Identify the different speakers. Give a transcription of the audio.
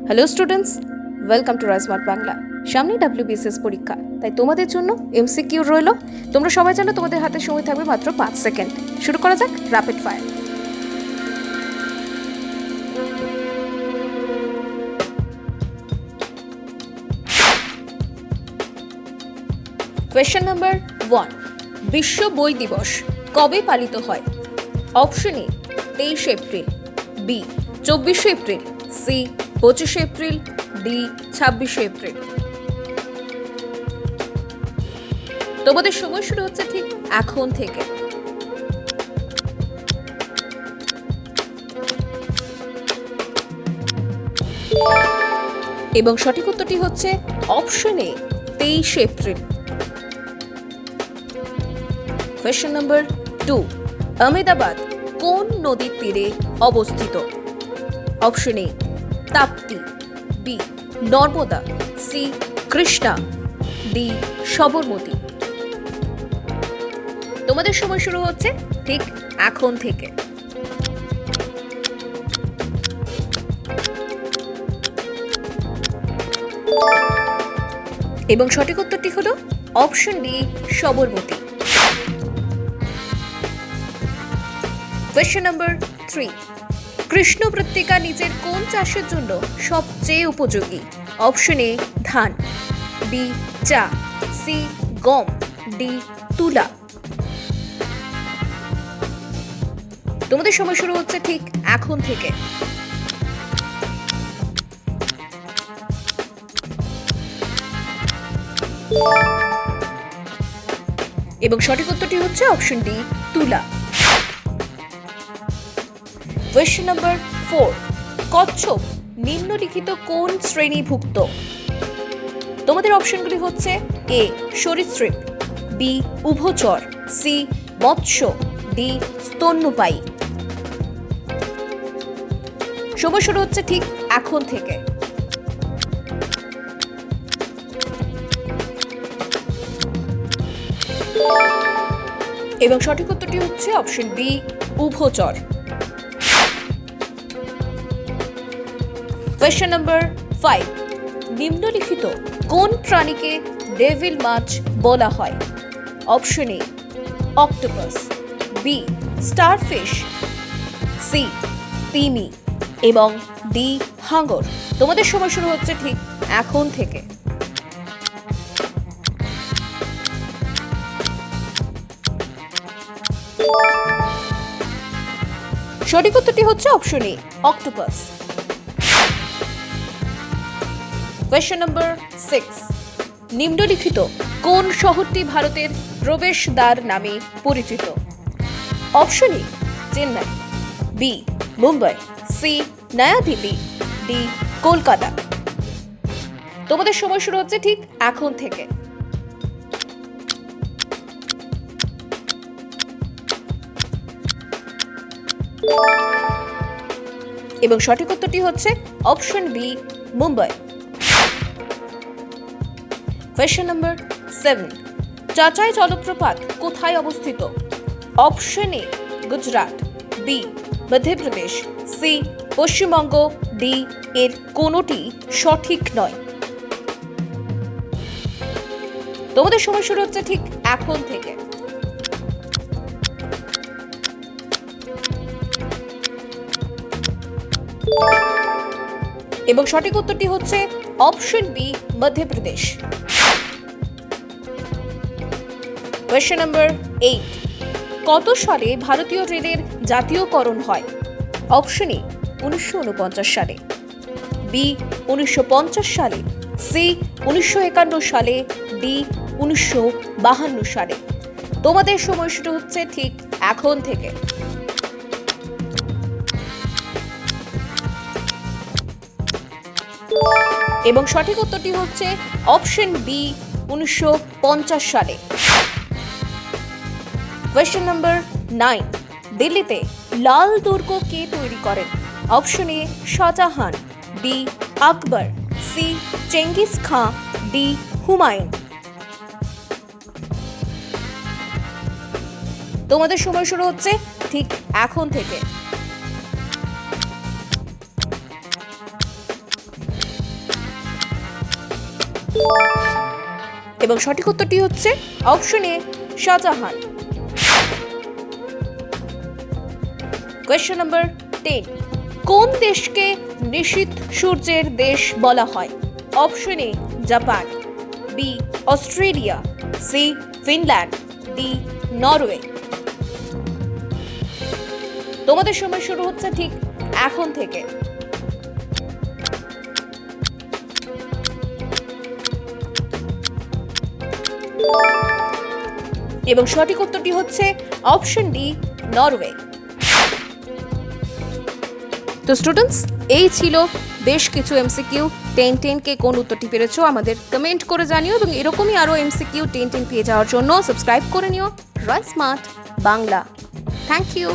Speaker 1: Hello students, welcome to RiceSmart Bangla. সামনে wbcs পরীক্ষা, তাই তোমাদের জন্য এমসিকিউ রইল। তোমরা সবাই জানো তোমাদের হাতে সময় থাকবে মাত্র 5 সেকেন্ড। শুরু করা যাক র্যাপিড ফায়ার। কোয়েশ্চেন নাম্বার 1, বিশ্ব বই দিবস কবে পালিত হয়? Option A 23 April, B 24 April, C 25 April, D 26 April. তোমাদের সময় শুরু হচ্ছে ঠিক এখন থেকে। এবং সঠিক উত্তরটি হচ্ছে option A 23 April. Question number 2, Ahmedabad কোন নদীর তীরে অবস্থিত? Option A Tapti, B Narmada, C Krishna, D Sabarmati. তোমাদের সময় শুরু হচ্ছে ঠিক এখন থেকে। এবং সঠিক উত্তরটি হলো option D Sabarmati. Question number 3, কৃষ্ণমৃত্তিকা নিজের কোন চাষের জন্য সবচেয়ে উপযোগী? অপশন এ ধান, বি চা, সি গম, ডি তুলা। তোমাদের সময় শুরু হচ্ছে ঠিক এখন থেকে। এবং সঠিক উত্তরটি হচ্ছে অপশন ডি তুলা। কোয়েশ্চেন নাম্বার 4, কচ্ছপ নিম্নলিখিত কোন শ্রেণীভুক্ত? তোমাদের অপশনগুলি হচ্ছে এ সরীসৃপ, বি উভচর, সি মৎস্য, ডি স্তন্যপায়ী। সময় শুরু হচ্ছে ঠিক এখন থেকে। এবং সঠিক উত্তরটি হচ্ছে অপশন বি উভচর। কোয়েশ্চেন নাম্বার 5, নিম্নলিখিত কোন প্রাণীকে ডেভিল মাছ বলা হয়? Option A octopus, B starfish, C তিমি এবং ডি হাঙ্গর। তোমাদের সময় শুরু হচ্ছে ঠিক এখন থেকে। সঠিক উত্তরটি হচ্ছে option A octopus. Question number 6, নিম্নলিখিত কোন শহরটি ভারতের প্রবেশদ্বার নামে পরিচিত? Option A Chennai, B Mumbai, C New Delhi, D Kolkata. তোমাদের সময় শুরু হচ্ছে ঠিক এখন থেকে। এবং সঠিক উত্তরটি হচ্ছে option B Mumbai. Question number 7, Chachai জলপ্রপাত কোথায় অবস্থিত? Option A Gujarat, B Madhya Pradesh, C Paschimbanga, D এর কোনোটি সঠিক নয়। তোমাদের সময় শুরু হচ্ছে ঠিক এখন থেকে। এবং সঠিক উত্তরটি হচ্ছে option B Madhya Pradesh. Question number 8, কত সালে ভারতীয় রেলের জাতীয়করণ হয়? অপশন এ 1949 সালে, বি 1950 সালে, সি 1951 সালে, ডি 1952 সালে। তোমাদের সময় শুরু হচ্ছে ঠিক এখন থেকে। এবং সঠিক উত্তরটি হচ্ছে অপশন বি 1950 সালে। কোয়েশ্চেন নাম্বার 9, দিল্লিতে লাল দুর্গ কে তৈরি করেন? Option A Shah Jahan, B Akbar, C Genghis Khan, D Humayun. তোমাদের সময় শুরু হচ্ছে ঠিক এখন থেকে। এবং সঠিক উত্তরটি হচ্ছে option A Shah Jahan. Question number 10, কোন দেশকে নিশীথ সূর্যের দেশ বলা হয়? Option A Japan, B Australia, C Finland, D Norway. তোমাদের সময় শুরু হচ্ছে ঠিক এখন থেকে। এবং সঠিক উত্তরটি হচ্ছে অপশন ডি নরওয়ে। তো স্টুডেন্টস, এই ছিল বেশ কিছু এমসিকিউ। 10 কে কোন উত্তরটি পেরেছো আমাদের কমেন্ট করে জানিও, এবং এরকমই আরো এমসিকিউ 10 পেয়ে যাওয়ার জন্য সাবস্ক্রাইব করে neo rise smart Bangla. Thank you.